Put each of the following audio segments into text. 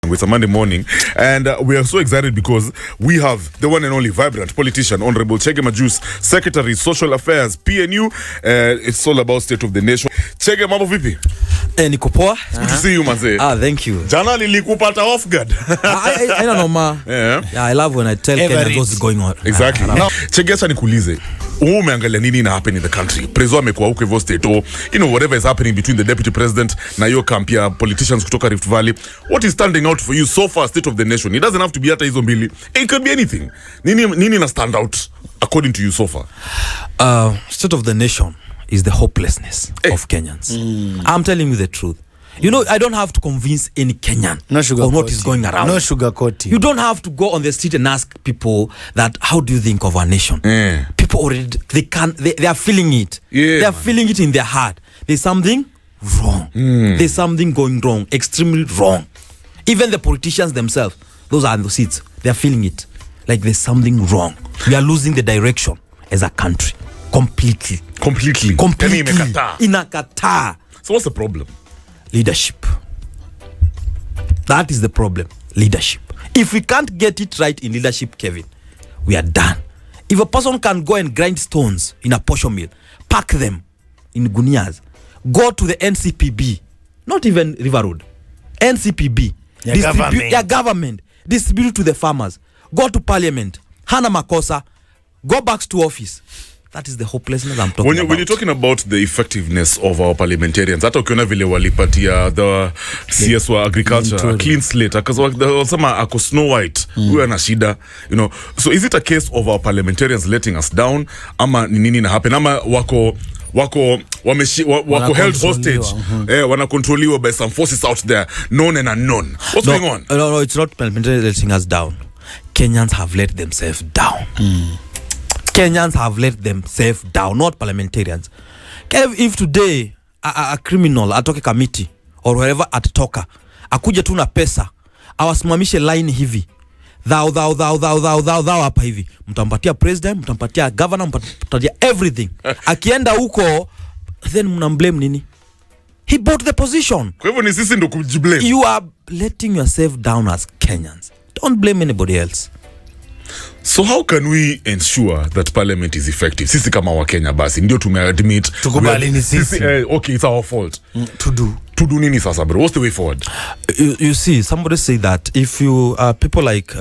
It's a Monday morning, and we are so excited because we have the one and only vibrant politician, Honorable CHEGE MAJUICE, Secretary Social Affairs, PNU. It's all about state of the nation. CHEGE, mambo vipi? Niko poa. It's good to see you, manze. Thank you. Jana nilikupata off guard. I don't know, ma. Yeah, I love when I tell Kenya what's going on. Exactly. CHEGE, acha nikuulize. Umeangalia nini na happen in the country? Prezo amekuwa huko hivyo state, whatever is happening between the deputy president na hiyo camp ya politicians kutoka Rift Valley. What is standing out for you so far, state of the nation? It doesn't have to be hata hizo mbili. It could be anything. Nini na stand out according to you so far? State of the nation is the hopelessness of Kenyans. I'm telling you the truth. You know, I don't have to convince any Kenyan on what is going around. No sugarcoating. You don't have to go on the street and ask people that, how do you think of our nation? People already, they are feeling it. Yeah, they are feeling it in their heart. There's something wrong. There's something going wrong, extremely wrong. Even the politicians themselves, those are in the seats, they are feeling it. Like there's something wrong. We are losing the direction as a country. Completely. Inakataa. So what's the problem? Leadership. That is the problem. Leadership. If we can't get it right in leadership, Kevin, we are done. If a person can go and grind stones in a portion mill, pack them in gunias, go to the NCPB, not even River Road, NCPB, Your government, distribute to the farmers, go to parliament, hana makosa, go back to office. That is the hopelessness I'm talking about. When you're talking about the effectiveness of our parliamentarians, hata ukiona vile walipatia the CS wa agriculture clean slate, akasema ako Snow White, huyo ana shida, so is it a case of our parliamentarians letting us down, ama nini na happen, ama wako held hostage, wanakontroliwa by some forces out there, known and unknown? What's going on? No, it's not parliamentarians letting us down. Kenyans have let themselves down. Kenyans have let themselves down, not parliamentarians. If today a criminal atoke committee or wherever atatoka akuje tu na pesa awasimamishe line hivi, thou hapa hivi, mtampatia president, mtampatia governor, mtampatia everything. Akienda huko, then mnamblame nini? He bought the position. Kwa hivyo ni sisi ndo kujiblame. You are letting yourself down as Kenyans. Don't blame anybody else. So how can we ensure that parliament is effective? Sisi kama wa Kenya basi ndio tumeadmit tukubali ni sisi. Okay, it's our fault. To do nini sasa, bro? What's the way forward? You see, somebody say that if you people like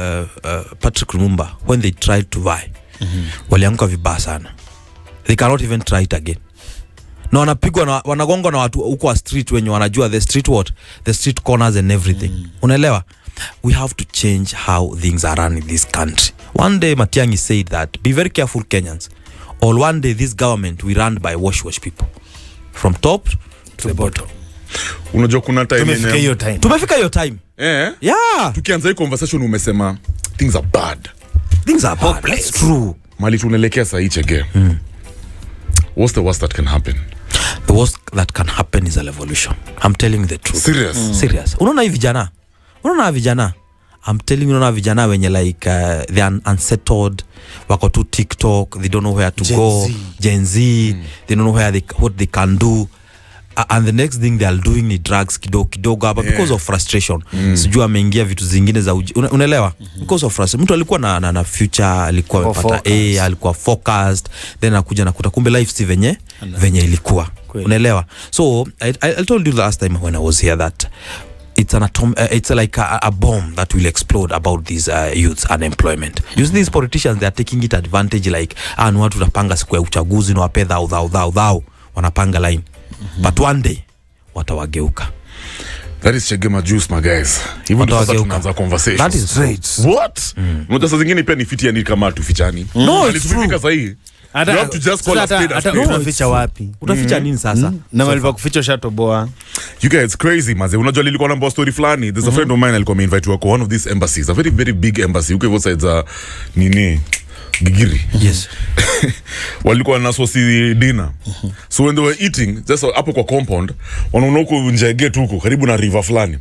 Patrick Lumumba, when they tried to vie, walianguka vibaya sana. They cannot even try it again. Na wanapigwa wanagonga na watu huko wa street wenye wanajua the street corners and everything. Unaelewa? We have to change how things are run in this country. One day Matiang'i said that, be very careful Kenyans, or one day this government will run by wash people from top to the bottom. Unajua kuna time tumefika hiyo time. Yeah. Tukianza hii conversation umesema things are bad. That's true. Mali tunaelekea saa hii CHEGE. What's the worst that can happen? The worst that can happen is a revolution. I'm telling you the truth. Serious. Unaona hivi vijana? I'm telling you, unaona vijana wenye like they are unsettled, wako tu TikTok, they don't know where to go. Gen Z, they don't know what they can do. And the next thing they are doing ni drugs kidogo hapa because of frustration. Sijui ameingia vitu zingine za unaelewa? Because of frustration. Mtu alikuwa na future, alikuwa amepata alikuwa focused, then anakuja nakuta kumbe life si venye ilikuwa. Unaelewa? So I told you last time when I was here that it's like a bomb that will explode about these youths unemployment. You see these politicians, they are taking it advantage like watu wanapanga siku ya uchaguzi na wape thou wanapanga line. But one day watawageuka. That is CHEGE MAJUICE, my guys. Even sasa tunaanza conversation. That is great. What? Unajua zingine pia ni fiti yani kama tufichani. No, it's true. Sasa hii. You have to just call a spade a spade. Unaficha wapi? Utaficha nini sasa? Na walipa kuficha shatoboa. You guys, it's crazy, maze. Unajua nilikuwa na story fulani. There's a friend of mine alikuwa ameinvite wako one of these embassies. A very, very big embassy. Uko hivyo sides nini? Gigiri. Yes. Walikuwa na sosi dinner. So when they were eating, just hapo kwa compound, wanaona huko nje gate huko karibu na river fulani.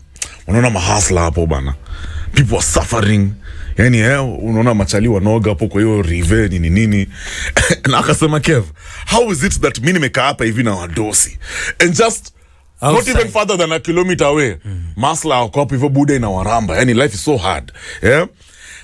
Wanaona mahasla hapo bana. People are suffering. Yani unaona machali wanoga hapo kwa hiyo river nini. Na akasema Kev, how is it that mimi nimekaa hapa hivi na wadosi and just not even further than a kilometer away. Masla wako hapo hivyo Buda inawaramba. Yani life is so hard. Yeah.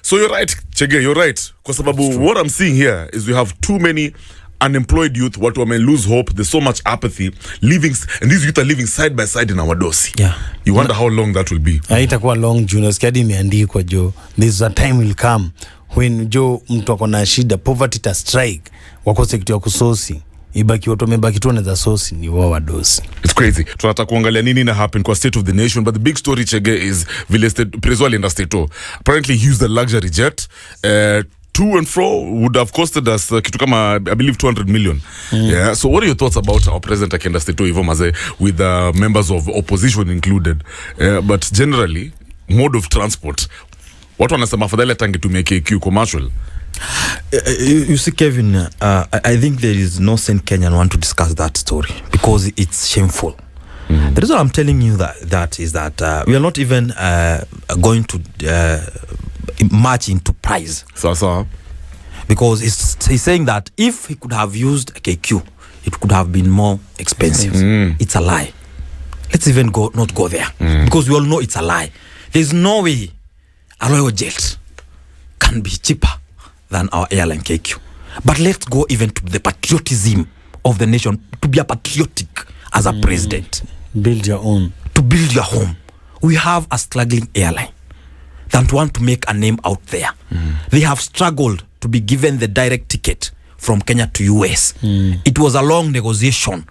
So you're right, Chege, you're right. Kwa sababu what I'm seeing here is we have too many unemployed youth, watu wame lose hope, there's so much apathy living, and these youth are living side by side in our dosi. Yeah. You wonder how long that will be. Haitakuwa long, Juniors. Kiadi imeandikwa jo. There's a time will come when jo mtu akona shida, poverty ta strike, wako sekti ya kusosi. Ibaki watu wamebaki tu na sosi ni wao wadosi. It's crazy. Tunataka kuangalia nini na happen kwa state of the nation, but the big story, Chege, is vile Prezzo alienda state. Apparently he used a luxury jet. To and fro would have costed us kitu kama, I believe, 200 million. Yeah. So what are your thoughts about our president akienda state hivyo maze, with members of opposition included? But generally, mode of transport, watu wanasema afadhali atangetumia KQ commercial. You see, Kevin, I think there is no sane Kenyan want to discuss that story because it's shameful. The reason I'm telling you that is that we are not even going to match into price. So. Because he's saying that if he could have used KQ, it could have been more expensive. It's a lie. Let's even not go there. Because we all know it's a lie. There's no way a royal jet can be cheaper than our airline KQ. But let's go even to the patriotism of the nation, to be a patriotic as a president. Build your own. To build your home. We have a struggling airline that want to make a name out there. They have struggled to be given the direct ticket from Kenya to US. It was a long negotiation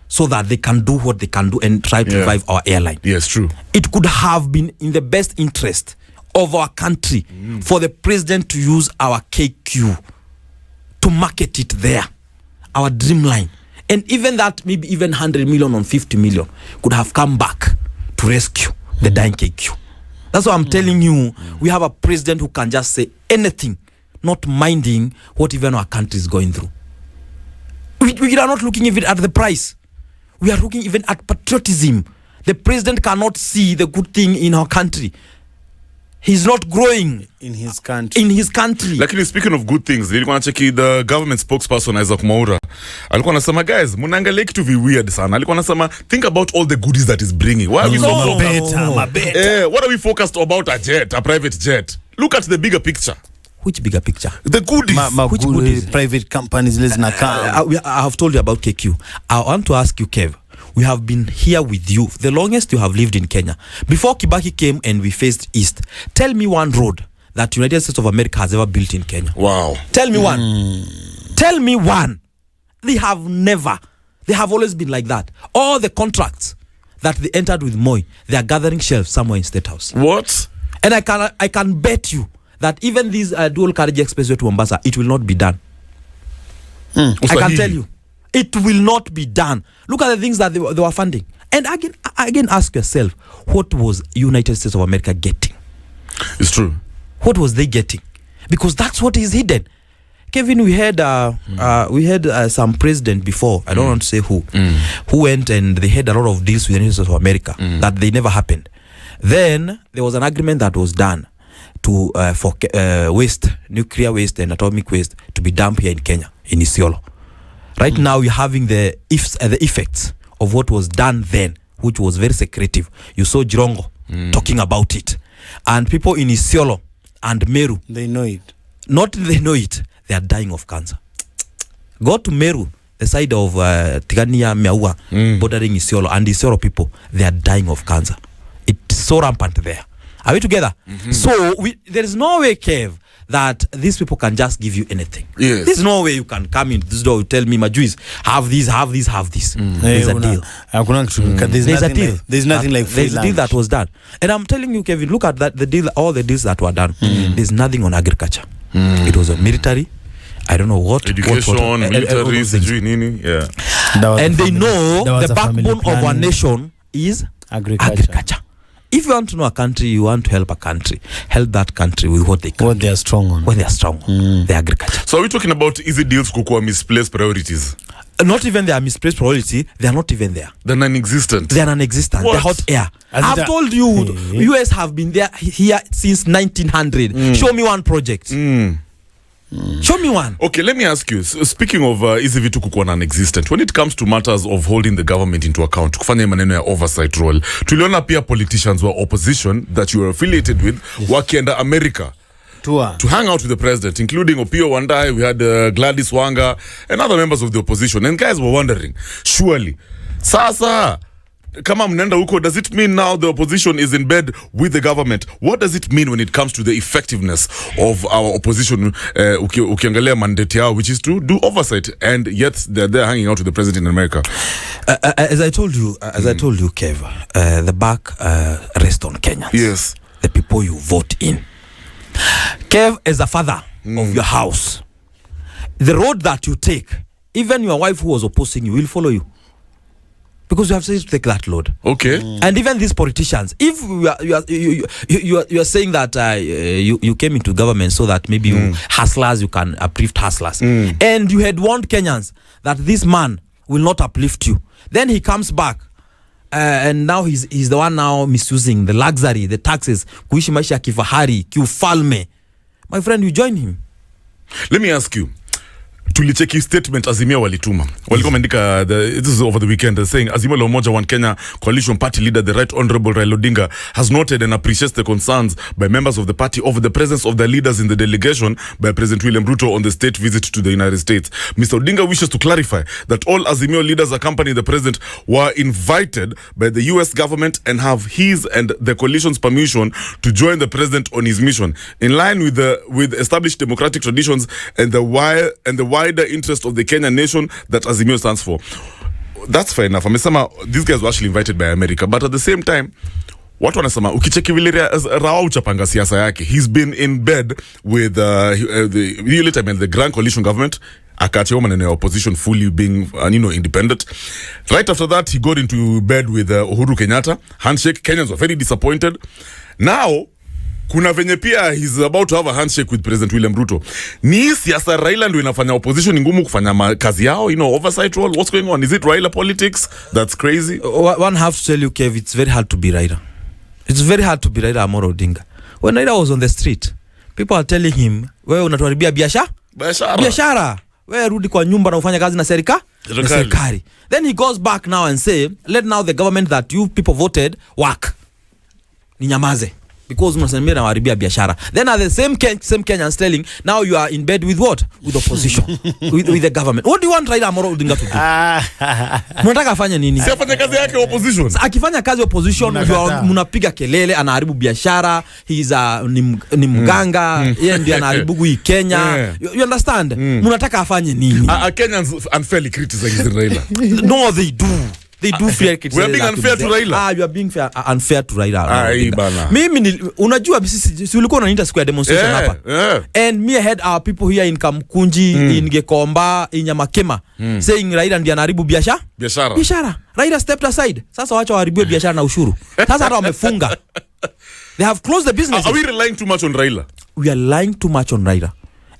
so that they can do what they can do and try to revive our airline. Yes, true. It could have been in the best interest of our country for the president to use our KQ to market it there, our dreamline. And even that, maybe even 100 million or 50 million could have come back to rescue the dying KQ. That's why I'm telling you, we have a president who can just say anything, not minding what even our country is going through. We are not looking even at the price. We are looking even at patriotism. The president cannot see the good thing in our country. He's not growing in his country. Lakini speaking of good things, nilikuwa nacheki the government spokesperson Isaac Mwaura. Alikuwa anasema, guys, mnaangalia kitu weird sana. Alikuwa anasema, think about all the goodies that is bringing. Why are we so focused? What are we focused about a jet, a private jet? Look at the bigger picture. Which bigger picture? The goodies. Which goodies? Private companies listen account. I have told you about KQ. I want to ask you, Kev. We have been here with you the longest you have lived in Kenya. Before Kibaki came and we faced East, tell me one road that United States of America has ever built in Kenya. Wow. Tell me one. Tell me one. They have never. They have always been like that. All the contracts that they entered with Moi, they are gathering shelves somewhere in State House. What? And I can bet you that even this dual carriage expressway to Mombasa, it will not be done. I can tell you. It will not be done. Look at the things that they were funding. And again, ask yourself, what was United States of America getting? It's true. What was they getting? Because that's what is hidden. Kevin, we had some president before, I don't want to say who went and they had a lot of deals with the United States of America that they never happened. Then there was an agreement that was done to for waste, nuclear waste and atomic waste to be dumped here in Kenya, in Isiolo. Right now, you're having the effects of what was done then, which was very secretive. You saw Jirongo talking about it. And people in Isiolo and Meru, they know it. Not they know it, they are dying of cancer. Go to Meru, the side of Tigania, Meaua, bordering Isiolo, and Isiolo people, they are dying of cancer. It's so rampant there. Are we together? So there is no way, Kev, that these people can just give you anything. Yes. There's no way you can come in this door, tell me, Majuice, have this. There's a deal. There's nothing like free there's a deal that was done. And I'm telling you, Kevin, look at that, the deal, all the deals that were done. There's nothing on agriculture. It was on military. I don't know what. Education, military, nini. Yeah. And they know the backbone of our nation is agriculture. If you want to know a country, you want to help a country, help that country with what they can. What they are strong on. What they are strong on. The agriculture. So are we talking about easy deals kukua misplaced priorities? Not even their misplaced priority. They are not even there. They're non-existent. They are non-existent. What? They're hot air. I've told you, US have been here since 1900. Show me one project. Show me one. Okay, let me ask you, speaking of hizi vitu kukuwa non-existent, when it comes to matters of holding the government into account, kufanya maneno ya oversight role, tuliona pia politicians were opposition that you were affiliated with, wakienda America to hang out with the president, including Opio Wandai. We had Gladys Wanga and other members of the opposition, and guys were wondering, surely sasa kama mnenda huko, does it mean now the opposition is in bed with the government? What does it mean when it comes to the effectiveness of our opposition? Ukiangalia mandate yao, which is to do oversight, and yet they're hanging out with the president in America. As I told you, Kev, the back rest on Kenyans. Yes, the people you vote in. Kev, as a father of your house, the road that you take, even your wife who was opposing you will follow you, because you have to take that load. Okay. And even these politicians, if you are saying that you came into government so that maybe you hustlers, you can uplift hustlers, and you had warned Kenyans that this man will not uplift you, then he comes back and now he's the one now misusing the luxury, the taxes, kuishi maisha ya kifahari, kiufalme. My friend, you join him. Let me ask you, tulicheki statement Azimio walituma. Walikuwa wameandika, this is over the weekend, saying Azimio la Umoja One Kenya coalition party leader, the Right Honorable Raila Odinga, has noted and appreciates the concerns by members of the party over the presence of the leaders in the delegation by President William Ruto on the state visit to the United States. Mr. Odinga wishes to clarify that all Azimio leaders accompanying the president were invited by the US government and have his and the coalition's permission to join the president on his mission, in line with established democratic traditions and the wider interest of the Kenyan nation that Azimio stands for. That's fair enough. Amesema these guys were actually invited by America, but at the same time, watu wanasema ukicheki vile Rawa uchapanga siasa yake, he's been in bed with the Grand Coalition government, akachia maneno ya opposition fully being independent. Right after that, he got into bed with Uhuru Kenyatta. Handshake. Kenyans were very disappointed. Now kuna venye pia he's about to have a handshake with President William Ruto. Ni siasa Raila ndio inafanya opposition ngumu kufanya kazi yao, oversight role. What's going on? Is it Raila politics? That's crazy. One have to tell you, Kev, it's very hard to be Raila. It's very hard to be Raila Amolo Odinga. When Raila was on the street, people are telling him, wewe unatuharibia biashara. Wewe rudi kwa nyumba na ufanye kazi na serikali. Then he goes back now and say, let now the government that you people voted work. Ninyamaze. Because mnasemea na waribia biashara. Then are the same Kenyans telling, now you are in bed with what? With opposition. with the government. What do you want Raila Amolo Odinga to do? Mnataka afanye nini? Si afanye kazi yake opposition. Akifanya kazi opposition, mnapiga kelele, anaharibu biashara, he's ni mganga, yeye ndiye anaharibu hii Kenya. You understand? Mnataka afanye nini? Kenyans unfairly criticizing Raila. No, they do. They do fair criticism. We are being unfair to Raila. You are being unfair to Raila. Mimi unajua si ulikuwa unaniita siku ya demonstration hapa. And me had our people here in Kamkunji, in Gekomba, in Nyamakema, saying Raila ndiye anaharibu biashara. Raila stepped aside. Sasa wacha waharibu biashara na ushuru. Sasa hata wamefunga. They have closed the business. Are we relying too much on Raila? We are lying too much on Raila.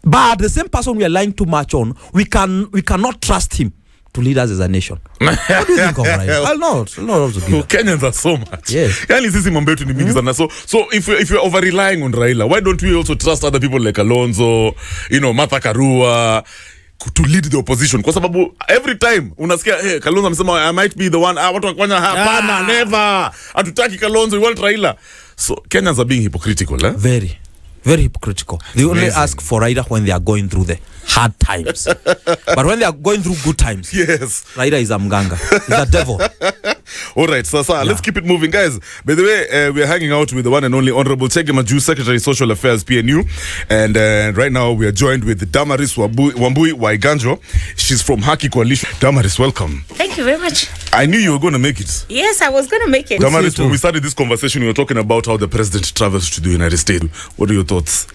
But the same person we are lying too much on, we cannot trust him to lead us as a nation. What do you think of Raila? I'll not Kenyans are so much. Yes. Yani sisi mambo yetu ni mingi sana. So if you're over relying on Raila, why don't we also trust other people like Alonzo, Martha Karua, to lead the opposition? Kwa sababu every time unasikia Kalonzo amesema I might be the one, watu wakifanya hapana, never, hatutaki Kalonzo, we want Raila. So Kenyans are being hypocritical, eh? Very, very hypocritical. They only ask for Raila when they are going through the hard times. But when they are going through good times, yes, Raila is a mganga. He's a devil. All right, so let's keep it moving, guys. By the way, we are hanging out with the one and only Honorable CHEGE MAJUICE, Secretary Social Affairs, PNU. And right now we are joined with Damaris Wambui Waiganjo. She's from Haki Coalition. Damaris, welcome. Thank you very much. I knew you were going to make it. Yes, I was going to make it. Damaris, when we started this conversation, we were talking about how the president travels to the United States. What are your thoughts?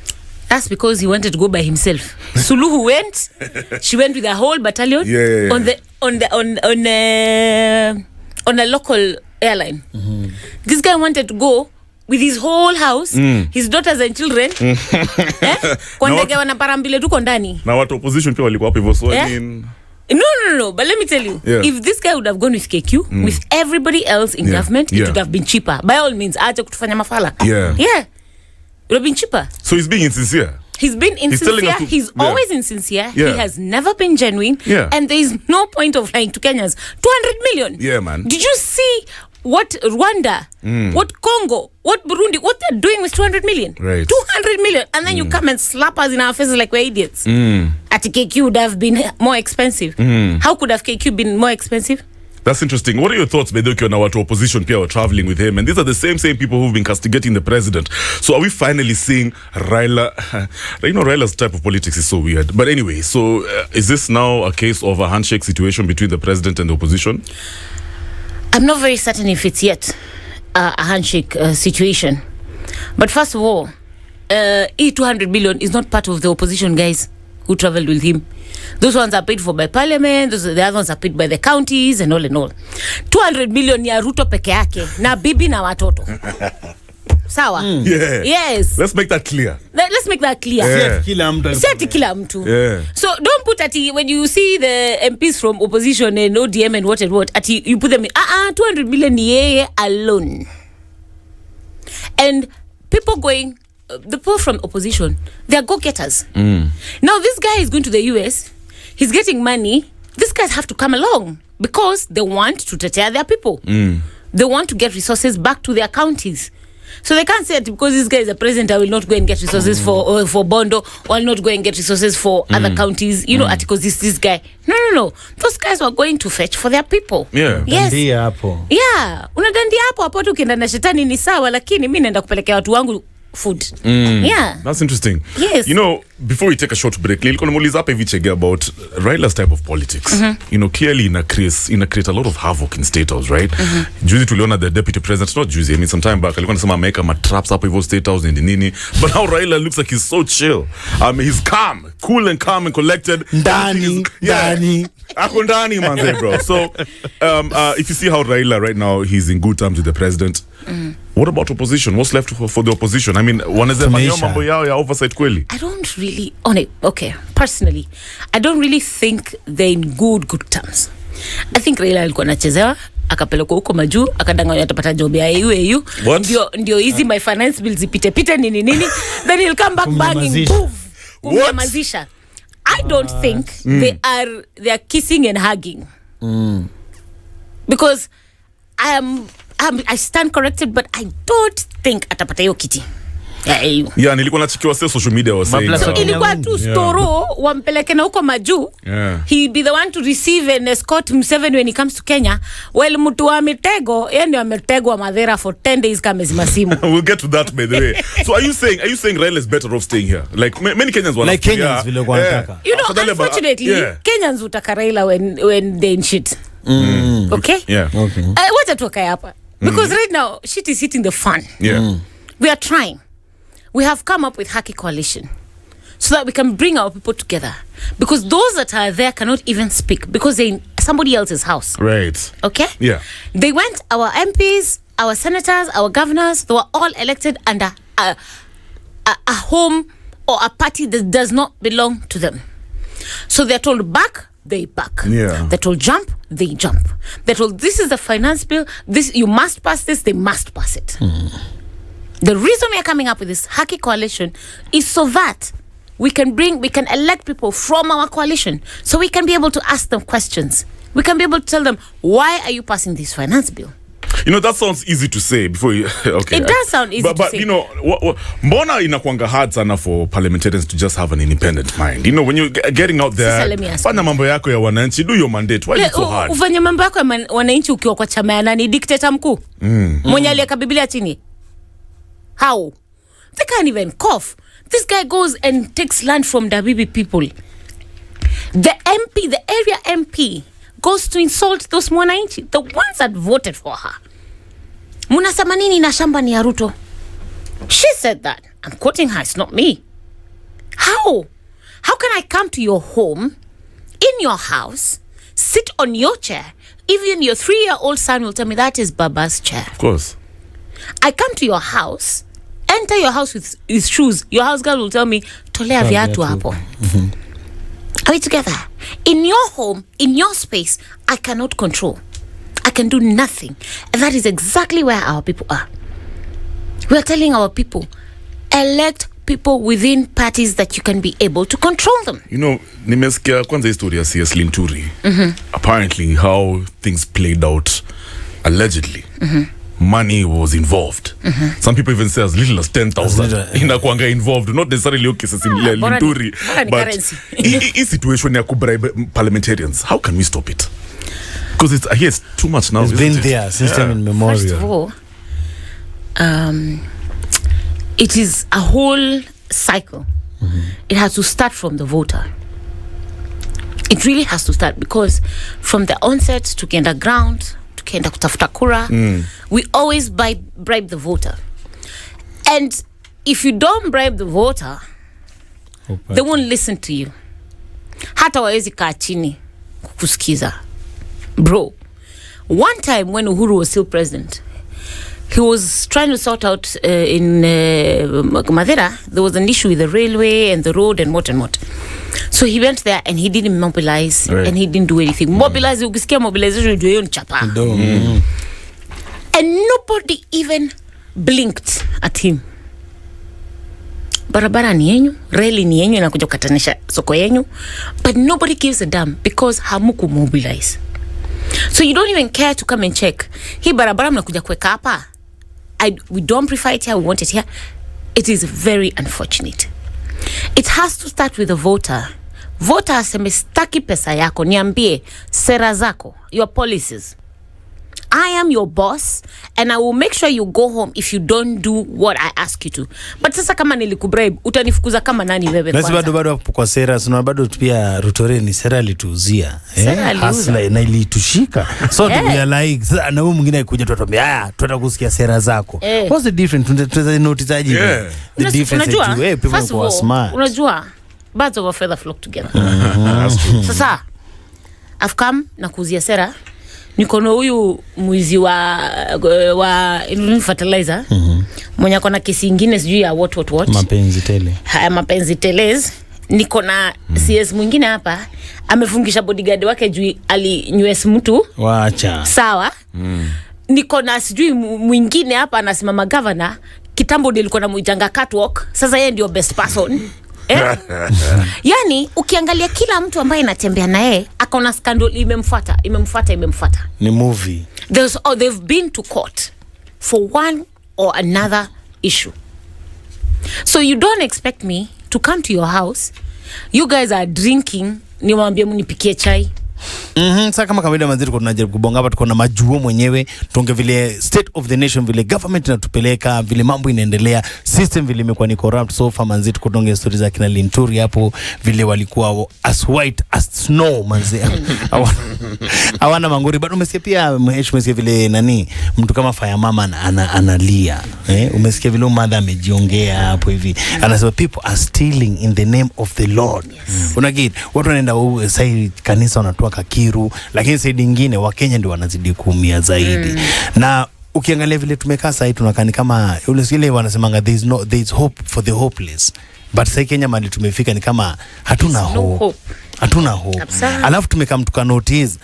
That's because he wanted to go by himself. Suluhu went. She went with a whole battalion on a local airline. This guy wanted to go with his whole house, his daughters and children. Kwa ndege wanaparambile tuko ndani. Na watu opposition pia walikuwa hapo hivyo, so I mean No. But let me tell you, if this guy would have gone with KQ, with everybody else in government, it would have been cheaper. By all means, acha kutufanya mafala. Yeah. It would have been cheaper. So he's being insincere. He's been insincere. He's always insincere. He has never been genuine. And there is no point of lying to Kenyans. 200 million. Yeah, man. Did you see what Rwanda, what Congo, what Burundi, what they're doing with 200 million? Right. 200 million. And then you come and slap us in our faces like we're idiots. At KQ would have been more expensive. How could have KQ been more expensive? That's interesting. What are your thoughts, Bedoki, on our opposition people traveling with him? And these are the same people who've been castigating the president. So are we finally seeing Raila? Raila's type of politics is so weird. But anyway, so is this now a case of a handshake situation between the president and the opposition? I'm not very certain if it's yet a handshake situation. But first of all, 200 million is not part of the opposition guys who traveled with him. Those ones are paid for by parliament, the other ones are paid by the counties and all. 200 million ya Ruto peke yake na bibi na watoto. Sawa? Yeah. Yes. Let's make that clear. Let's make that clear. Seti kila mtu. Yeah. So don't put when you see the MPs from opposition and ODM and what, you put them in 200 million yeye alone. And people going, the people from opposition, they are go-getters. Now this guy is going to the US, he's getting money. These guys have to come along because they want to take care of their people. They want to get resources back to their counties. So they can't say that because this guy is a president, I will not go and get resources for Bondo, or I'll not go and get resources for other counties, because this guy. No. Those guys were going to fetch for their people. Yeah. Yes. Yeah. Unadandia hapo tu ukienda na shetani ni sawa, lakini mimi naenda kupelekea watu wangu food. Yeah. That's interesting. Yes. Before we take a short break, nilikuwa namuuliza hapa hivi Chege about Raila's type of politics. Clearly ina create a lot of havoc in State House, right? Juzi tuliona the deputy president, not juzi, I mean some time back, alikuwa anasema ameweka matraps hapo hivyo State House and nini. But now Raila looks like he's so chill. He's calm, cool and calm and collected. Ndani. Ako ndani manze, bro. So, if you see how Raila right now, he's in good terms with the president. What about opposition? What's left for the opposition? I mean, wanaweza fanya mambo yao ya oversight kweli? I don't really, personally, I don't really think they're in good terms. I think Raila alikuwa anachezewa, akapelekwa huko majuu, akadanganywa atapata job ya EU. Ndio easy my finance bills ipite nini. Then he'll come back banging, poof, kumnyamazisha. I don't think they are kissing and hugging. Because I stand corrected, but I don't think atapata hiyo kiti. Yeah, nilikuwa nachikiwa social media was saying. So ilikuwa tu storo wampeleke na huko majuu. He'd be the one to receive and escort Museveni when he comes to Kenya. Well, mtu wa mitego, yeye ndio ametegwa Madera for 10 days kama masimu. We'll get to that by the way. So are you saying Raila is better off staying here? Like many Kenyans want like Kenyans vile wanataka. Unfortunately, Kenyans utaka Raila when they in shit. Okay? Yeah. Okay. Wacha tukae hapa. Because right now shit is hitting the fan. Yeah. We are trying. We have come up with Haki Coalition so that we can bring our people together. Because those that are there cannot even speak because they're in somebody else's house. Right. Okay? Yeah. They went, our MPs, our senators, our governors, they were all elected under a home or a party that does not belong to them. So they're told back, they back. Yeah. They're told jump, they jump. They're told this is the finance bill, this you must pass this, they must pass it. The reason we are coming up with this Haki Coalition is so that we can elect people from our coalition, so we can be able to ask them questions. We can be able to tell them, why are you passing this finance bill? That sounds easy to say before you, okay. It does sound easy to say. But mbona inakuanga hard sana for parliamentarians to just have an independent mind? When you're getting out there, fanya mambo yako ya wananchi, do your mandate. Why is it so hard? Ufanya mambo yako ya wananchi ukiwa kwa chama ya nani? Dictator mkuu? Mwenye aliyeka Biblia chini? How? They can't even cough. This guy goes and takes land from the Dabibi people. The MP, the area MP, goes to insult those mwananchi, the ones that voted for her. Munasema nini na shamba ni ya Ruto? She said that. I'm quoting her, it's not me. How? How can I come to your home, in your house, sit on your chair, even your 3-year-old son will tell me that is Baba's chair. Of course. I come to your house, enter your house with shoes. Your house girl will tell me, tolea viatu hapo. Are we together? In your home, in your space, I cannot control. I can do nothing. And that is exactly where our people are. We are telling our people, elect people within parties that you can be able to control them. You know, nimesikia kwanza historia ya CS Linturi. Apparently how things played out allegedly. Money was involved. Some people even say as little as 10,000 inakuanga involved, not necessarily okay cases in Linturi, but this situation ya kubribe parliamentarians, how can we stop it? Because it's, I hear it's too much now. It's been there since time immemorial. First of all, it is a whole cycle. It has to start from the voter. It really has to start, because from the onset tukienda ground, tukienda kutafuta kura, we always bribe the voter. And if you don't bribe the voter, they won't listen to you. Hata waezi kaa chini kukusikiza. Bro, one time when Uhuru was still president, he was trying to sort out in Madeira, there was an issue with the railway and the road and what and what. So he went there and he didn't mobilize, and he didn't do anything. Mobilize, ukisikia mobilization ndio hiyo chapa. And nobody even blinked at him. Barabara ni yenyu, reli ni yenyu, inakuja kukatanisha soko yenyu, but nobody gives a damn because hamuku mobilize. So you don't even care to come and check. Hii barabara mnakuja kuweka hapa. We don't prefer it here, we want it here. It is very unfortunate. It has to start with the voter. Voter aseme staki pesa yako, niambie sera zako, your policies. I am your boss and I will make sure you go home if you don't do what I ask you to. But sasa kama nilikubribe, utanifukuza kama nani wewe kwanza? Basi bado kwa sera, sina bado pia Ruto ni sera alituuzia. Hasla na ilitushika. So we are like, na huyu mwingine akikuja tutatambia, haya tutakusikia sera zako. What's the difference? Tunaweza notice aje the difference to people who are smart. Unajua, birds of a feather flock together. Sasa I've come na kuuzia sera. Niko na huyu mwizi wa fertilizer. Mwenye kona kesi ingine sijui ya what. Mapenzi tele. Mapenzi telez. Niko na CS mwingine hapa amefungisha bodyguard wake juu alinywes mtu. Wacha. Sawa. Niko na sijui mwingine hapa anasimama governor. Kitambo nilikuwa na muijanga catwalk. Sasa yeye ndio best person. Yani ukiangalia kila mtu ambaye anatembea na yeye akaona scandal imemfuata. Ni movie. They've been to court for one or another issue. So you don't expect me to come to your house. You guys are drinking, niwaambie mnipikie chai. Sasa kama kawaida maziri kwa tunajaribu kubonga hapa, tuko na majuo mwenyewe, tuonge vile state of the nation, vile government inatupeleka, vile mambo inaendelea, system vile imekuwa ni corrupt so far manzi, tukotonge stories za kina Linturi hapo, vile walikuwa as white as snow manzi. Hawana mangori, but umesikia pia umesikia vile nani mtu kama Fire Mama analia. Umesikia vile mother amejiongea hapo hivi. Anasema people are stealing in the name of the Lord. Unagid, watu wanaenda sai kanisa wanatoa kakiru, lakini side nyingine wa Kenya ndio wanazidi kuumia zaidi. Na ukiangalia vile tumekaa sasa tunakani kama ule ile wanasemaga there is hope for the hopeless, but sasa Kenya mali tumefika ni kama hatuna hope. Hatuna hope. Alafu tumekaa mtuka notice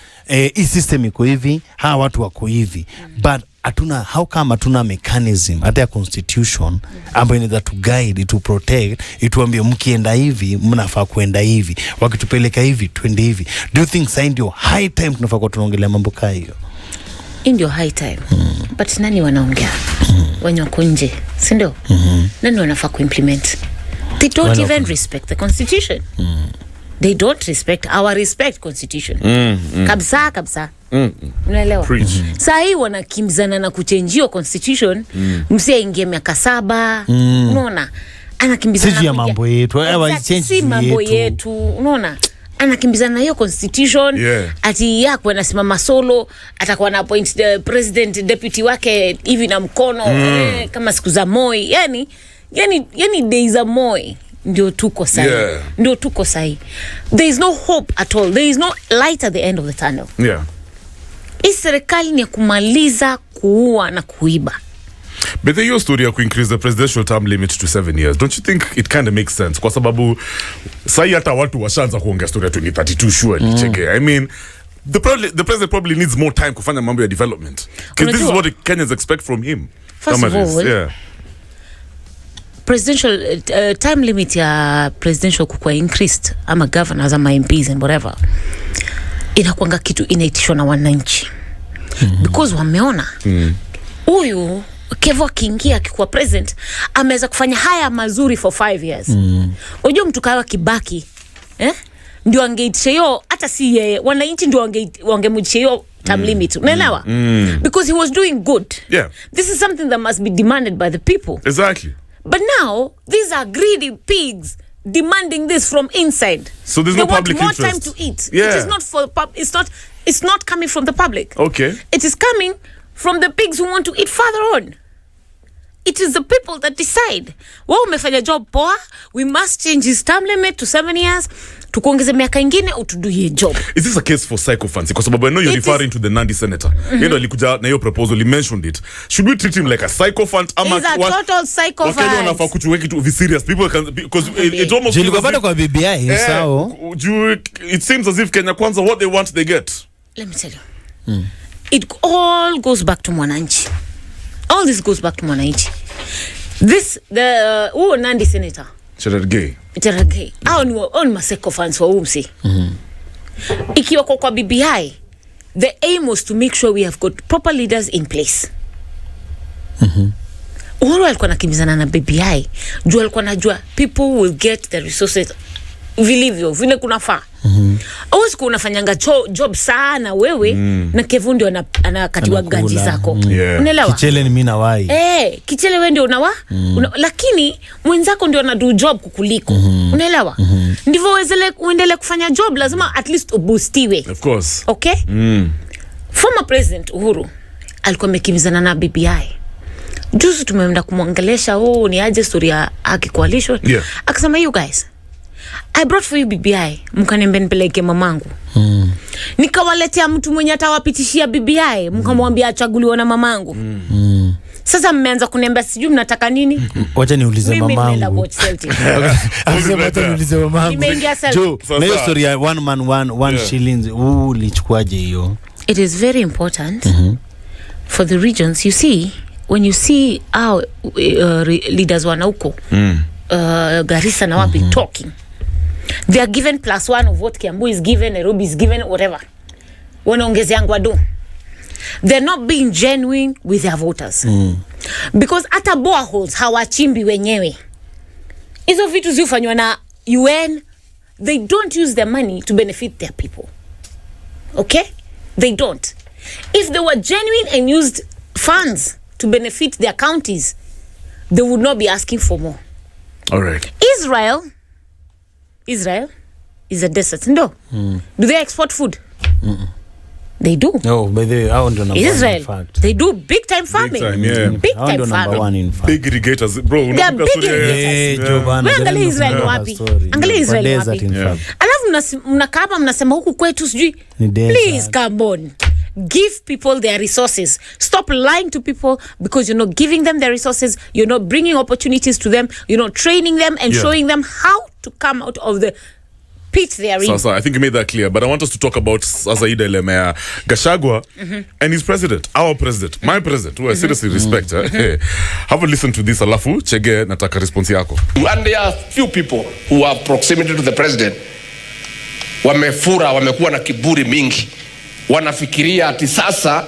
hii system iko hivi, hawa watu wako hivi, but hatuna, how come hatuna mechanism hata ya constitution ambayo inaweza to guide, to protect, ituambie mkienda hivi mnafaa kuenda hivi, wakitupeleka hivi twende hivi. Do you think sasa ndio high time tunafaa kwa tunaongelea mambo kama hiyo? Ndio high time. But nani wanaongea? Wenye wako nje, si ndio? Nani wanafaa kuimplement? They don't even respect the constitution. They don't respect our constitution. Kabisa. Unaelewa? Sasa hii wanakimbizana na kuchange constitution, msia ingie miaka 7. Unaona? Anakimbizana na mambo yetu, si mambo yetu. Unaona? Anakimbizana na hiyo constitution, ati yako anasimama solo, atakuwa na appoint the president deputy wake hivi na mkono kama siku za Moi. Yani days za Moi. Ndio tuko sahi. There is no hope at all. There is no light at the end of the tunnel. Hii serikali ni kumaliza kuua na kuiba. But the your story to increase the presidential term limit to 7 years. Don't you think it kind of makes sense? Kwa sababu sai hata watu washaanza kuongea story ya 2032 surely. Chege. I mean, the president probably needs more time kufanya mambo ya development. Because this is what Kenyans expect from him. First of all, presidential time limit ya presidential kukua increased ama governors ama MPs and whatever, inakuanga kitu inaitishwa na wananchi. Because wameona huyu Kevo akiingia akikuwa president ameweza kufanya haya mazuri for 5 years. Unajua mtu kawa Kibaki ndio angeitisha hiyo, hata si yeye, wananchi ndio wangemujisha hiyo term limit. Unaelewa? Because he was doing good. Yeah. This is something that must be demanded by the people. Exactly. But now these are greedy pigs demanding this from inside. So there's they no public want more interest. time to eat. Yeah. It is not for it's not coming from the public. Okay. It is coming from the pigs who want to eat further on. It is the people that decide. Wao umefanya job poa, we must change his term limit to 7 years. Tukuongeze miaka ingine utuduye job. Is this a case for sycophancy? Because I know you're referring to the Nandi senator. You know, alikuja na hiyo proposal, he mentioned it. Should we treat him like a sycophant? He's a total sycophant. Wakenya wanafaa kuchuweki to be serious. People can, because it almost Jilikuwa bado kwa BBI sao. It seems as if Kenya Kwanza, what they want they get. Let me tell you. It all goes back to mwananchi. All this goes back to mwananchi. This the Nandi senator Reggae. Hao ni maseko fans wa umsi. Ikiwa kwa BBI, the aim was to make sure we have got proper leaders in place. Uhuru alikuwa nakimbizana na BBI, juu alikuwa najua people will get the resources vilivyo vile kunafaa. Awezi kuwa unafanyanga job sana wewe na Kevo ndio anakatiwa ganji zako. Unaelewa? Kichele ni mimi na wai. Kichele wewe ndio lakini mwenzako ndio anadu job kukuliko. Unaelewa? Ndivyo uendelee kufanya job, lazima at least uboostiwe. Of course. Okay? Former President Uhuru alikuwa amekimbizana na BBI. Juzi tumeenda kumwangelesha ni aje story ya Haki Coalition. Akasema, you guys, I brought for you BBI, mkaniambia nipeleke mamangu. Nikawaletea mtu mwenye atawapitishia BBI, mkamwambia achaguliwe na mamangu. Sasa mmeanza kuniambia sijui mnataka nini? Wacha niulize mamangu. Mimi nimeenda watch Celtic. Wacha niulize mamangu. Nimeingia Celtic. Na hiyo story ya one man one shillings, ulichukuaje hiyo? It is very important for the regions. You see, when you see our leaders wanauko Garissa na wapi talking, they are given +1 of what Kiambu is given, Nairobi is given, whatever. Wanaongezeangwa do. They're not being genuine with their voters. Because hata boreholes hawachimbi wenyewe. Hizo vitu zifanywa na UN, they don't use their money to benefit their people. Okay? They don't. If they were genuine and used funds to benefit their counties, they would not be asking for more. All right. Israel is a desert. No. Do they export food? They do. No, but they are number Israel, one, in fact. they do big time farming. Big time farming. One, in fact. Big irrigators, bro. They are big irrigators. Angalia Israel ni wapi? Angalia Israel ni wapi? Alafu mnakaa hapa mnasema huku kwetu sijui. Please come on. Give people their resources. Stop lying to people because you're not giving them their resources. You're not bringing opportunities to them. You're not training them and showing them how to come out of the pit they are in. So, I think you made that clear. But I want us to talk about Sazaida Elemea Gachagua and his president, our president, my president, who I seriously respect. Have a listen to this. Alafu, Chege nataka response yako. And there are few people who have proximity to the president. Wamefura, wamekuwa na kiburi mingi. Wanafikiria ati sasa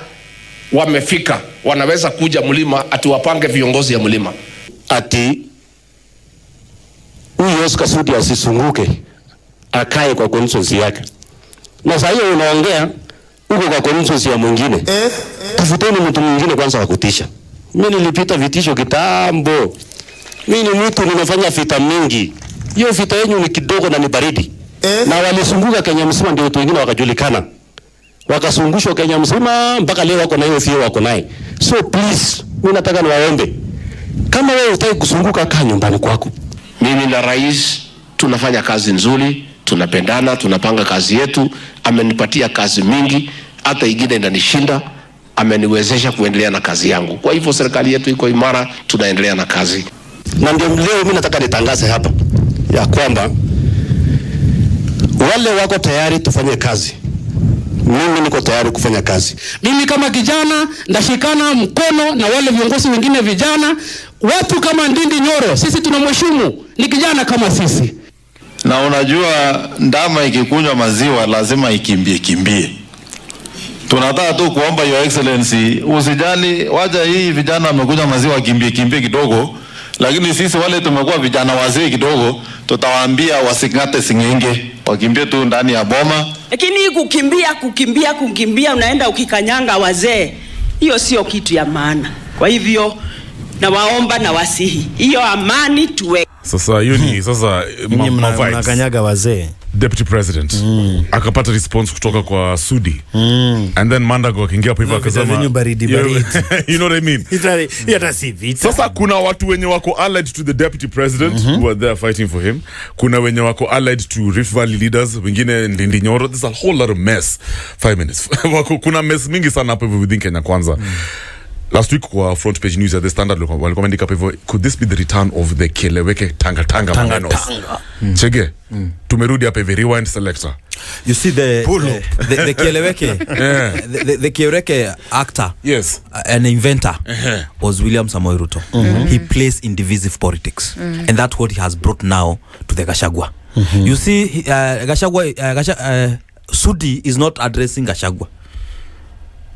wamefika, wanaweza kuja mlima ati wapange viongozi ya mlima. Ati huyu Oscar Sudi asisunguke, akae kwa consensus yake. Na sasa hiyo unaongea huko kwa consensus ya mwingine. Tafuteni mtu mwingine kwanza wa kutisha. Mimi nilipita vitisho kitambo. Mimi ni mtu ninafanya vita mingi. Hiyo vita yenu ni kidogo na ni baridi. Na walisunguka Kenya mzima ndio watu wengine wakajulikana. Wakasungushwa Kenya mzima mpaka leo wako na hiyo fio wako naye. So please, mimi nataka niwaombe. Kama wewe unataka kusunguka, kaa nyumbani kwako. Mimi na rais tunafanya kazi nzuri, tunapendana, tunapanga kazi yetu. Amenipatia kazi mingi, hata ingine inanishinda. Ameniwezesha kuendelea na kazi yangu. Kwa hivyo serikali yetu iko imara, tunaendelea na kazi. Na ndio leo mimi nataka nitangaze hapa ya kwamba wale wako tayari tufanye kazi. Mimi niko tayari kufanya kazi. Mimi kama kijana ndashikana mkono na wale viongozi wengine vijana watu kama Ndindi Nyoro, sisi tunamheshimu, ni kijana kama sisi. Na unajua ndama ikikunywa maziwa lazima ikimbie. Tunataka tu kuomba Your Excellency usijali, waja hii vijana wamekunywa maziwa kimbie kidogo, lakini sisi wale tumekuwa vijana wazee kidogo, tutawaambia wasingate singenge, wakimbie tu ndani ya boma. Lakini kukimbia unaenda ukikanyanga wazee, hiyo sio kitu ya maana. Kwa hivyo nawaomba na wasihi, hiyo amani tuwe. Sasa hiyo ni sasa mnakanyaga wazee. Deputy President akapata response kutoka kwa Sudi and then Mandago akaingia hapo hivyo akasema baridi. You know what I mean? Sasa kuna watu wenye wako allied to the Deputy President who are there fighting for him. Kuna wenye wako allied to Rift Valley leaders, wengine Ndindi Nyoro. There's a whole lot of mess. 5 minutes. Kuna mess mingi sana hapo hivyo within Kenya Kwanza. Last week kwa front page news at the Standard walikuwa wameandika hapo, could this be the return of the Keleweke tanga manos? Chege tumerudi hapa hivi, rewind selector. You see the Keleweke the Keleweke actor, yes, an inventor was William Samoei Ruto. He plays in divisive politics and that's what he has brought now to the Gachagua. You see Gachagua Sudi is not addressing Gachagua.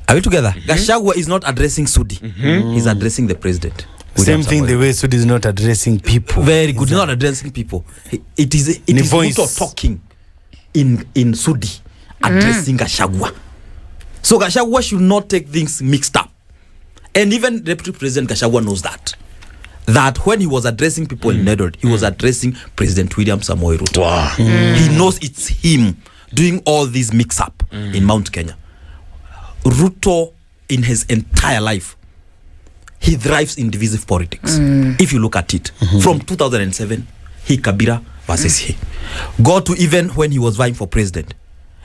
Are we together? Gachagua is not addressing Sudi. He's addressing the president. Same thing the way Sudi is not addressing people. Very good. He's not addressing people. It is Ruto talking in Sudi, addressing Gachagua. So Gachagua should not take things mixed up. And even Deputy President Gachagua knows that. That when he was addressing people in Eldoret, he was addressing President William Samoei Ruto. Wow. He knows it's him doing all these mix up in Mount Kenya. Ruto, in his entire life, he thrives in divisive politics. If you look at it, from 2007, he Kabira versus he. Go to even when he was vying for president,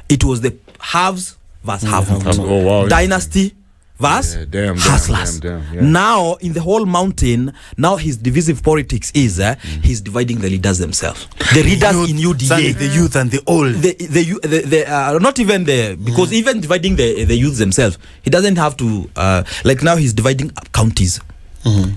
it was the haves versus have-nots. Oh, wow. Dynasty versus hustlers. Now, in the whole mountain, now his divisive politics is he's dividing the leaders themselves. The leaders in UDA, the youth and the old. The not even the, because even dividing the youth themselves, he doesn't have to, like now he's dividing up counties.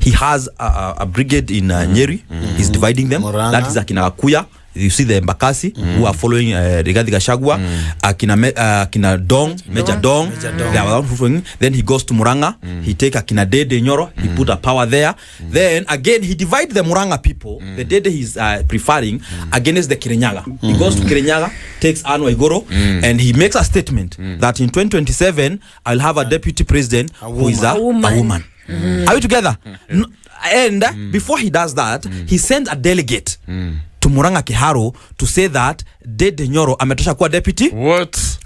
He has a brigade in Nyeri. He's dividing them. Moranga. That is Akina Akuya. You see the Mbakasi who are following Rigathi Gachagua. Akina Dong, Major Dong. They are following. Then he goes to Muranga. He take Akina Dede Nyoro. He put a power there. Then again he divide the Muranga people. The Dede he's preferring against the Kirinyaga. He goes to Kirinyaga, takes Anne Waiguru, and he makes a statement that in 2027 I'll have a deputy president who is a woman. Are we together? And before he does that, he sends a delegate to Muranga Kiharo to say that Dede Nyoro ametosha kuwa deputy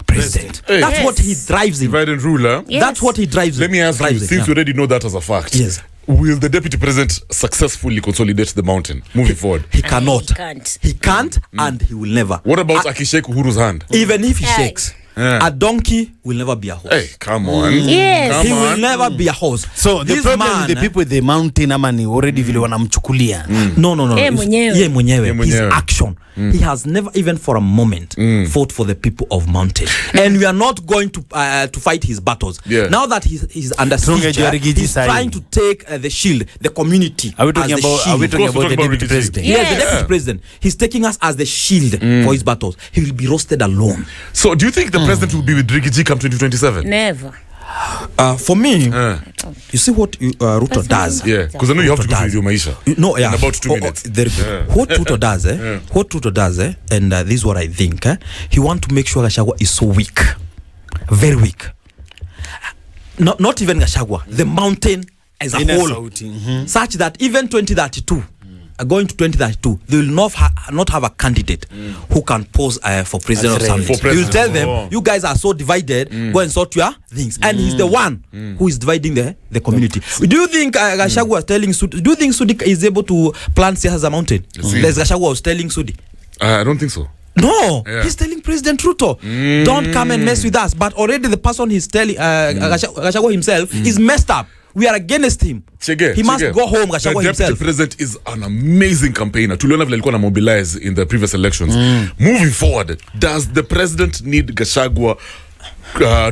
president. Hey. That's what he drives in. Divide and rule. Yes. That's what he drives in. Let me ask you, since you already know that as a fact, yes, will the deputy president successfully consolidate the mountain moving forward? He cannot. He can't. He can't and he will never. What about Akishek Uhuru's hand? Even if he shakes, a donkey will never be a horse. Hey, come on. Yes. He will never be a horse. So the This problem man, with the people with the mountain ama ni already vile wanamchukulia. No. Yeye mwenyewe. Yeye mwenyewe. His mwenyewe. action. He has never even for a moment fought for the people of mountain. And we are not going to fight his battles. Yeah. Now that he's under siege, he's trying to take the shield, the community. Are we talking as the about? Are we shield. talking Of course, about the we're talking deputy about president? Yes, the deputy president. He's taking us as the shield for his battles. He will be roasted alone. So do you think the president will be with Reggae come 2027? Never. For me, you see what Ruto does. Yeah, because I know you have to go through your maisha. No, yeah. In about 2 minutes. Very good. What Ruto does, what Ruto does, and this is what I think, he want to make sure Gachagua is so weak, very weak. Not even Gachagua, the mountain as a whole, such that even 2032. Going to 2032, they will not have a candidate who can pose for president or something. He will tell them, you guys are so divided, go and sort your things. And he's the one who is dividing the community. Do you think Gachagua was telling Sudi, do you think Sudi is able to plant Siasa as a mountain? As Gachagua was telling Sudi. I don't think so. No, he's telling President Ruto, don't come and mess with us. But already the person he's telling, Gachagua himself, is messed up. We are against him. He must go home, Gachagua himself. The president is an amazing campaigner. Tuliona vile alikuwa na mobilize in the previous elections. Moving forward, does the president need Gachagua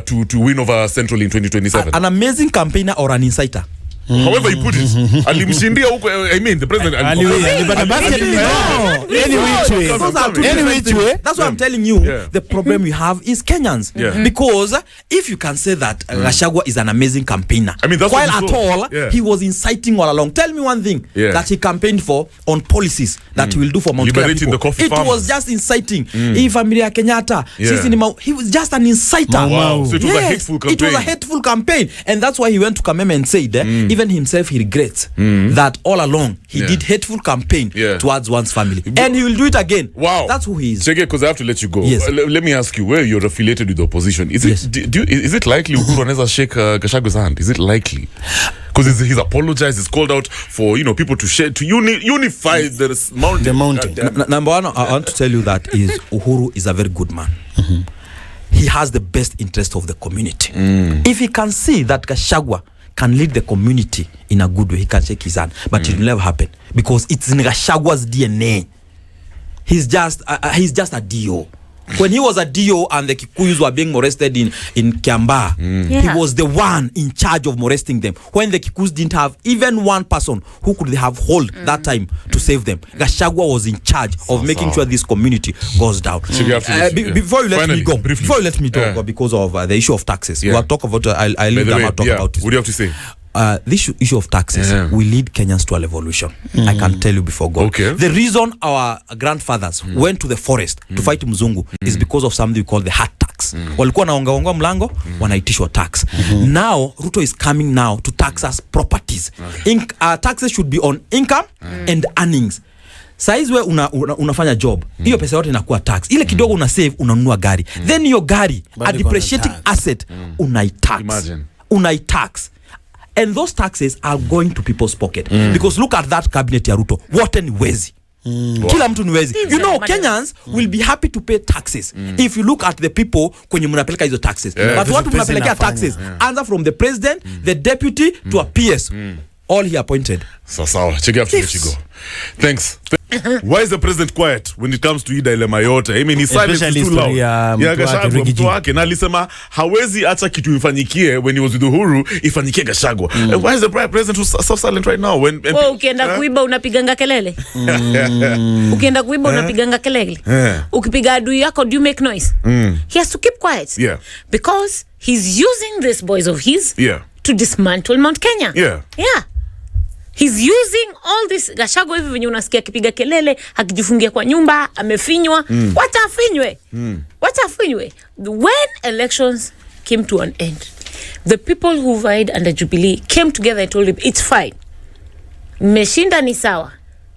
to win over Central in 2027? An amazing campaigner or an inciter? however he put it. Alimshindia huko, I mean the president Any which way. That's what I'm telling you. The problem we have is Kenyans. Because if you can say that Gachagua is an amazing campaigner, I mean, that's while what at all he was inciting all along. Tell me one thing that he campaigned for on policies that he will do for Mount Kenya liberating the coffee farmers. It was just inciting. Hii familia Kenyatta, he was just an inciter. Wow. So it was a hateful campaign. It was a hateful campaign, and that's why he went to Kameme and said, even himself he regrets that all along he did hateful campaign towards one's family, and he will do it again. Wow, that's who he is. Chege, because I have to let you go. Yes. Let me ask you, where you're affiliated with the opposition, is it is it likely Uhuru anaweza shake Gachagua's hand? Is it likely? Because he's apologized, he's called out for people to share, to unify the mountain. Number one, I want to tell you that is Uhuru is a very good man. He has the best interest of the community. If he can see that Gachagua can lead the community in a good way, he can shake his hand, but it will never happen because it's in Gachagua's DNA. He's just a DO. When he was a DO and the Kikuyus were being molested in Kiambaa, he was the one in charge of molesting them. When the Kikuyus didn't have even one person who could have hold that time to save them, Gachagua was in charge of making sure this community goes down. Before you let me go, because of the issue of taxes, we'll talk about. I'll leave them out talk about it. What do you have to say? This issue of taxes will lead Kenyans to a revolution. I can tell you before God. The reason our grandfathers went to the forest to fight Mzungu is because of something we call the hard tax. Walikuwa naonga mlango, wanaitishwa tax. Now Ruto is coming now to tax us properties. Taxes should be on income and earnings. Saizi we unafanya job, hiyo pesa yote inakuwa tax. Ile kidogo una save, unanunua gari. Then your gari, a depreciating asset, unaitax. And those taxes are going to people's pocket. Because look at that cabinet ya Ruto. Wote ni wezi. Kila mtu ni wezi. You know, Kenyans will be happy to pay taxes if you look at the people kwenye mnapeleka hizo taxes. But watu mnapeleka taxes, answer from the president, the deputy to a PS. All he appointed. So, Chege, have to let you go. Thanks. Why is the president quiet when it comes to hii dilemma yote? I mean, his silence is too loud. Gachagua mtu wake na alisema hawezi acha kitu ifanyikie when he was with Uhuru ifanyikie Gachagua. Why is the president so silent right now? Ukienda kuiba unapiganga kelele. Ukienda kuiba unapiganga kelele. Ukipiga adui yako, do you make noise? He has to keep quiet. Because he's using these boys of his to dismantle Mount Kenya. He's using all this. Gachagua hivi venye unasikia kipiga kelele, akijifungia kwa nyumba, amefinywa. Wacha afinywe. When elections came to an end, the people who vied under Jubilee came together and told him, it's fine. Mmeshinda ni sawa.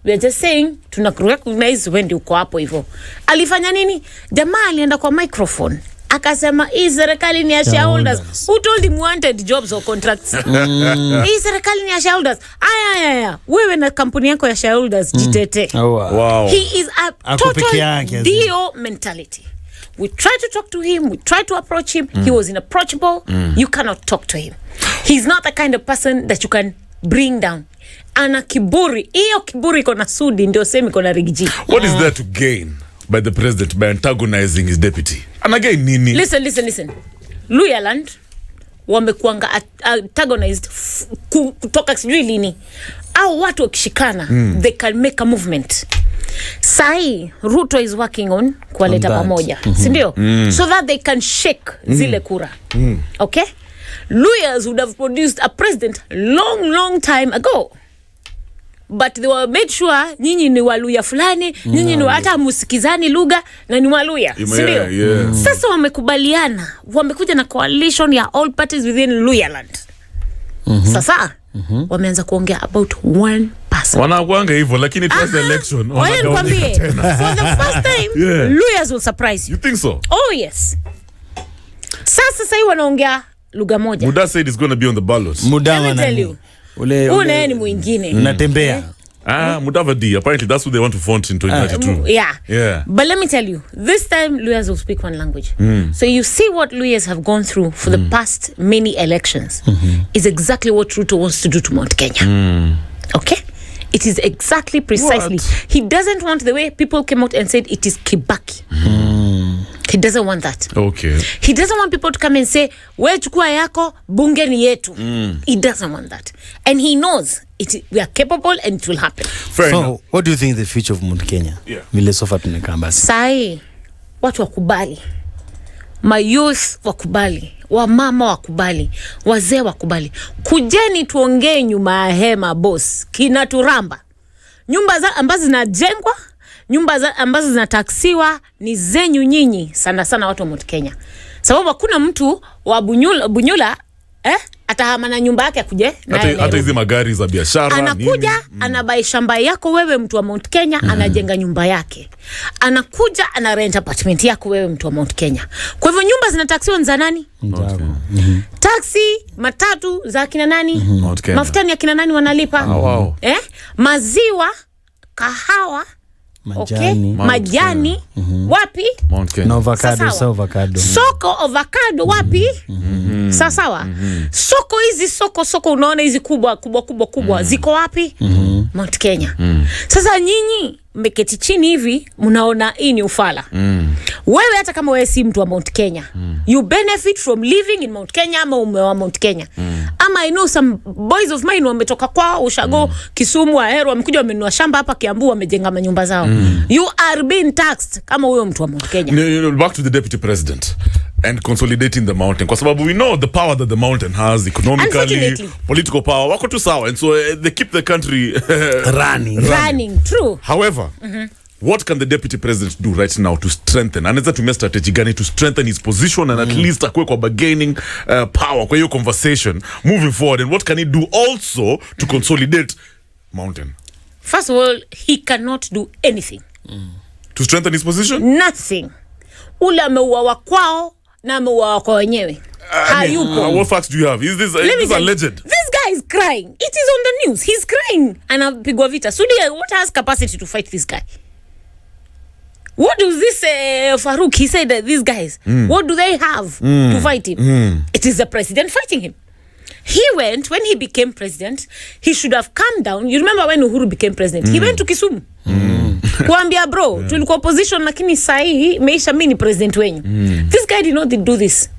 We are just saying, tunakurecognize when uko hapo hivyo. Alifanya nini? Jamaa alienda kwa microphone. Akasema hii serikali ni ya shareholders. Who told him wanted jobs or contracts? Hii serikali ni ya shareholders. Aya. Wewe na kampuni yako ya shareholders jitete. Wow. He is a total DO mentality. We tried to talk to him. We tried to approach him. He was inapproachable. You cannot talk to him. He's not the kind of person that you can bring down. Ana kiburi. Iyo kiburi iko na Sudi ndio semi iko na Rigiji. What is there to gain by the president by antagonizing his deputy? And again, Nini. Listen. Luyaland wamekuanga antagonized kutoka sijui lini. Au watu wakishikana, they can make a movement. Sai Ruto is working on kuwaleta pamoja. Sindio? So that they can shake zile kura. Okay? Lawyers would have produced a president long time ago. But they were made sure nyinyi ni Waluya fulani, nyinyi ni hata musikizani lugha na ni Waluya. Sindio? Sasa wamekubaliana, wamekuja na coalition ya all parties within Luyaland. Sasa wameanza kuongea about one person. Wanakuanga hivyo lakini it was the election. Wanakwambie, for the first time, Luyas will surprise you. You think so? Oh yes. Sasa hii wanaongea lugha moja. Muda said it's going to be on the ballot. Let me tell you. Ule ni mwingine. Natembea. Mudavadi, apparently that's who they want to front in 2022. But let me tell you, this time Luyas will speak one language. So you see what Luyas have gone through for the past many elections is exactly what Ruto wants to do to Mount Kenya. Okay? It is exactly precisely. He doesn't want the way people came out and said it is Kibaki. He doesn't want that. Okay. He doesn't want people to come and say, we chukua yako, bunge ni yetu. He doesn't want that. And he knows we are capable and it will happen. Fair enough. What do you think is the future of Mount Kenya? Yeah. Vile sofa tunekambasi. Sai, watu wakubali. Mayouth wakubali. Wamama wakubali. Wazee wakubali. Kujeni tuongee nyuma ya hema, boss. Kinaturamba. Nyumba ambazo zinajengwa, nyumba ambazo zinataksiwa ni zenyu nyinyi, sana sana watu wa Mount Kenya. Sababu hakuna mtu wa Bunyula atahama na nyumba yake akuje hata hizi magari za biashara anakuja anabai shamba yako wewe mtu wa Mount Kenya, anajenga nyumba yake, anakuja ana rent apartment yako wewe mtu wa Mount Kenya. Kwa hivyo nyumba zinataksiwa za nani? Taxi, matatu za kina nani? Mafuta ni akina nani wanalipa? Maziwa, kahawa, majani wapi? Mount Kenya. Avocado. Soko avocado wapi? Sawa. Soko hizi soko unaona hizi kubwa ziko wapi? Mount Kenya. Sasa nyinyi mmeketi chini hivi mnaona hii ni ufala. Wewe hata kama wewe si mtu wa Mount Kenya, you benefit from living in Mount Kenya ama umewa Mount Kenya. Ama I know some boys of mine wametoka kwao Ushago, Kisumu, Ahero, wamekuja wamenunua shamba hapa Kiambu, wamejenga manyumba zao. You are being taxed kama huyo mtu wa Mount Kenya. Back to the deputy president and consolidating the mountain, kwa sababu we know the power that the mountain has economically, political power, wako tu sawa, and so they keep the country running. True. However, what can the deputy president do right now to strengthen, anaweza tumia strategy gani to strengthen his position and at least akwe kwa bargaining power kwa hiyo conversation moving forward, and what can he do also to consolidate mountain? First of all, he cannot do anything to strengthen his position. Nothing. Ule ameuawa kwao na ameuawa kwa wenyewe. Hayupo. What facts do you have? Is this alleged? This guy is crying. It is on the news. He's crying. Anapigwa vita. Sudia, what has capacity to fight this guy? What does this Farouk, he said that these guys, what do they have to fight him? It is the president fighting him. He went, when he became president, he should have come down. You remember when Uhuru became president? He went to Kisumu. Kuambia bro, tulikuwa opposition lakini sahi meisha mimi ni president wenyu. This guy did not do this.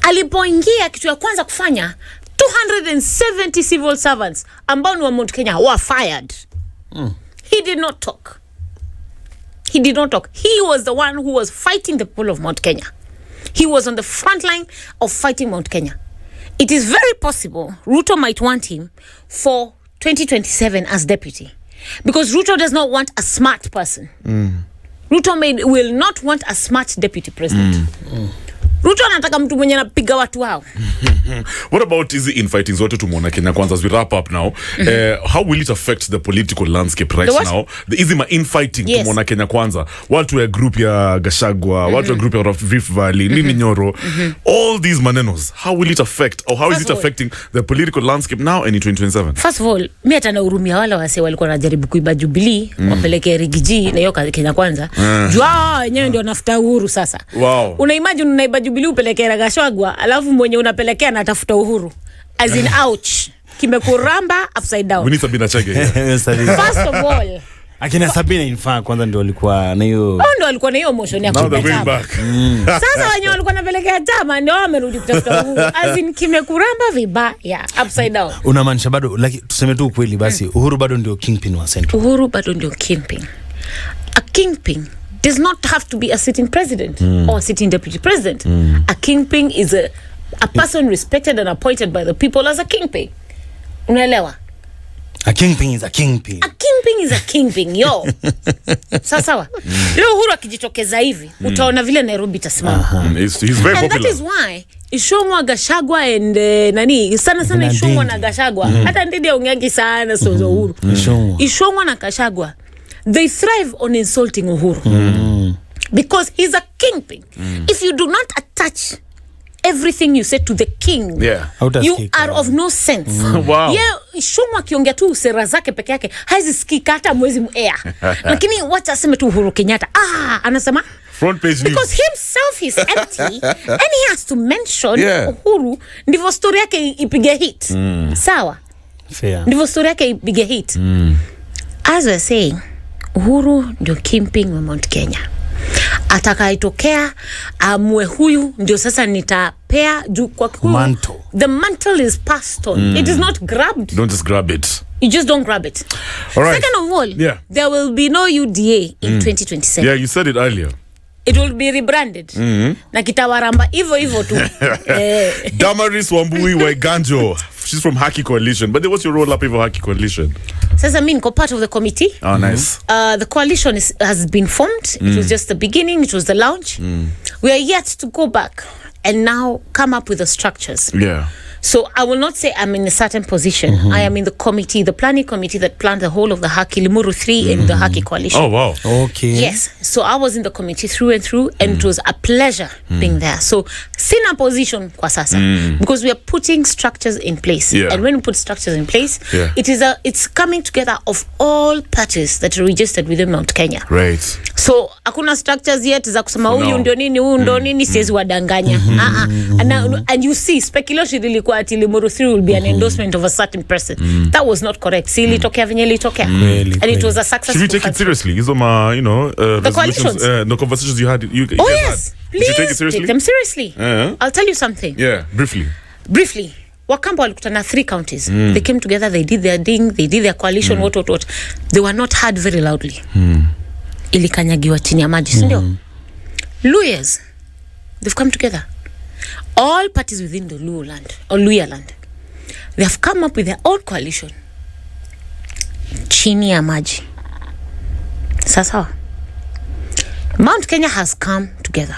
Alipoingia kitu ya kwanza kufanya, 270 civil servants ambao ni wa Mount Kenya were fired. He did not talk. He was the one who was fighting the people of Mount Kenya. He was on the front line of fighting Mount Kenya. It is very possible Ruto might want him for 2027 as deputy, because Ruto does not want a smart person. Ruto will not want a smart deputy president. Ruto anataka mtu mwenye anapiga watu hao. What about hizi infighting zote tumeona Kenya kwanza, as we wrap up now? How will it affect the political landscape right now? The easy infighting tumeona Kenya kwanza. Watu ya group ya Gashagwa, watu ya group ya Rift Valley, Nini Nyoro. All these manenos, how will it affect, or how is it affecting the political landscape now and in 2027? First of all, mimi hata naurumia wale wase walikuwa wanajaribu kuiba Jubilee, wapeleke Reggae na hiyo Kenya kwanza. Jua wenyewe ndio nafuta uhuru sasa. Wow. Una imagine unaiba Jubilee upelekea Gashagwa, alafu mwenye unapelekea na atafuta uhuru. As in ouch. Kimekuramba upside down. We need Sabina Chege here. First of all, akina Sabina infa kwanza ndio walikuwa na hiyo. Ndio walikuwa na hiyo motion ya kubeba. Sasa wenyewe walikuwa wanapelekea chama ndio wamerudi kutafuta uhuru. As in kimekuramba vibaya upside down. Unamaanisha bado like tuseme tu ukweli basi Uhuru bado ndio kingpin wa Central. Uhuru bado ndio kingpin. A kingpin does not have to be a sitting president or a sitting deputy president. A kingpin is a person respected and appointed by the people as a kingpin. Unaelewa? A kingpin is a kingpin. A kingpin is a kingpin, yo. Sawa. Leo Uhuru akijitokeza hivi, utaona vile Nairobi itasimama. He's very popular. And that is why Ishongwa Gashagwa and sana Ishongwa na Gashagwa. Hata ndidi yaongeagi sana so Uhuru. Ishongwa na Gashagwa, they thrive on insulting Uhuru. Because he's a kingpin. If you do not attach everything you say to the king, you are of no sense. Wow. Ishongwa kiongea tu sera zake peke yake hazisikika hata mwezi muea. Lakini wacha aseme tu Uhuru Kenyatta, anasema front page because news. himself is empty and he has to mention Uhuru ndivyo story yake ipige hit. Sawa? Fair. Ndivyo story yake ipige hit. As we're saying, Uhuru ndio kingpin wa Mount Kenya. atakaitokea amwe huyu ndio sasa nitapea juu kwa mantle. The mantle is passed on. It is not grabbed. Don't just grab it. You just don't grab it. All right. Second of all, yeah, there will be no UDA in 2027. Yeah, you said it earlier. It will be rebranded. Na kitawaramba hivyo tu. Damaris, Wambui, Waiganjo. She's from Haki Coalition. But what's your role up with Haki Coalition? Sasa mimi niko part of the committee. Oh, nice. The coalition has been formed. It was just the beginning. It was the launch. We are yet to go back and now come up with the structures. Yeah. So I will not say I'm in a certain position. I am in the committee, the planning committee that planned the whole of the Haki Limuru 3 and the Haki Coalition. Oh, wow. Okay. Yes. So I was in the committee through and through, and it was a pleasure being there. So sina position kwa sasa because we are putting structures in place. Yeah. And when we put structures in place, yeah, it's coming together of all parties that are registered within Mount Kenya. Right. So hakuna structures yet za kusema huyu ndio nini, huyu ndio nini, siwezi wadanganya. And you see speculation ilikuwa ati Limuru 3 will be an endorsement of a certain person. That was not correct. Si ilitokea venye ilitokea. Really, And it was a successful. Should we take it seriously? Hizo the coalitions, the conversations you had. You oh guys yes, had. please you take it seriously? take them seriously. I'll tell you something. Yeah, briefly. Wakamba walikutana 3 counties. They came together, they did their thing, they did their coalition, what. They were not heard very loudly. Ilikanyagiwa chini ya maji, sindio? Luyas, they've come together. All parties within the Luo land, or Luya land, they have come up with their own coalition. Chini ya maji. Sasa, Mount Kenya has come together.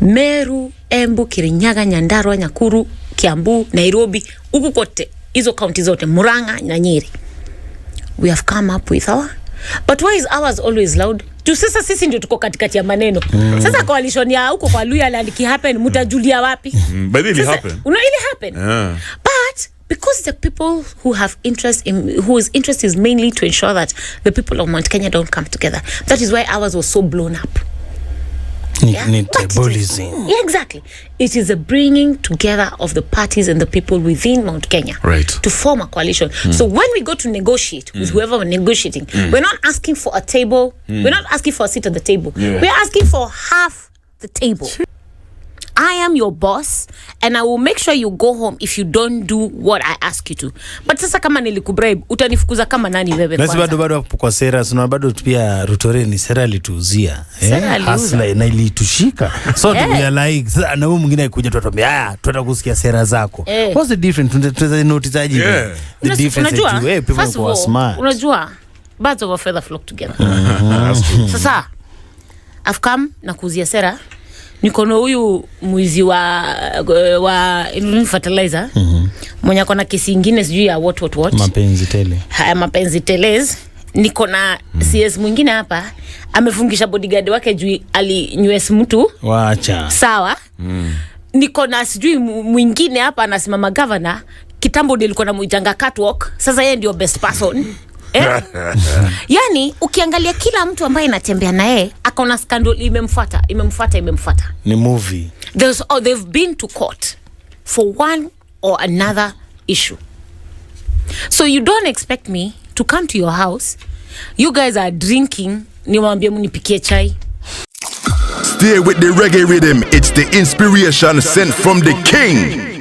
Meru, Embu, Kirinyaga, Nyandarua, Nyakuru, Kiambu, Nairobi, huku kote, hizo county zote, Murang'a na Nyeri. We have come up with our. But why is ours always loud? Tu sasa sisi ndio tuko katikati ya maneno. Sasa coalition ya huko kwa Luya land ki happen, mutajulia wapi? But it happen. It happen. But because the people who have interest in, whose interest is mainly to ensure that the people of Mount Kenya don't come together. That is why ours was so blown up. Yeah, exactly. It is a bringing together of the parties and the people within Mount Kenya, right, to form a coalition. So when we go to negotiate with whoever we're negotiating, we're not asking for a table. We're not asking for a seat at the table. Yeah. We're asking for half the table. I am your boss and I will make sure you go home if you don't do what I ask you to. But sasa kama nilikubribe, utanifukuza kama nani wewe kwanza? Nasi bado kwa sera, suna bado pia Ruto ni sera alituuzia. Hasla na ilitushika. So we are like, na huyu mwingine kuja tutatambia, tutakusikia sera zako. What's the difference? Tunaweza notice aje the difference to people who are smart. Unajua, birds of a feather flock together. Sasa I've come na kuuzia sera. Nikono huyu mwizi wa fertilizer. Mwenye akona kesi ingine sijui ya what. Mapenzi tele. Haya mapenzi telez. Nikona CS mwingine hapa amefungisha bodyguard wake juu alinywes mtu. Wacha. Sawa. Nikona sijui mwingine hapa anasimama governor. Kitambo nilikuwa namuitanga catwalk. Sasa yeye ndio best person. Yani ukiangalia kila mtu ambaye anatembea naye akaona scandal imemfuata. Ni movie. They've been to court for one or another issue. So you don't expect me to come to your house. You guys are drinking. Niwaambie munipikie chai. Stay with the reggae rhythm. It's the inspiration sent from the king.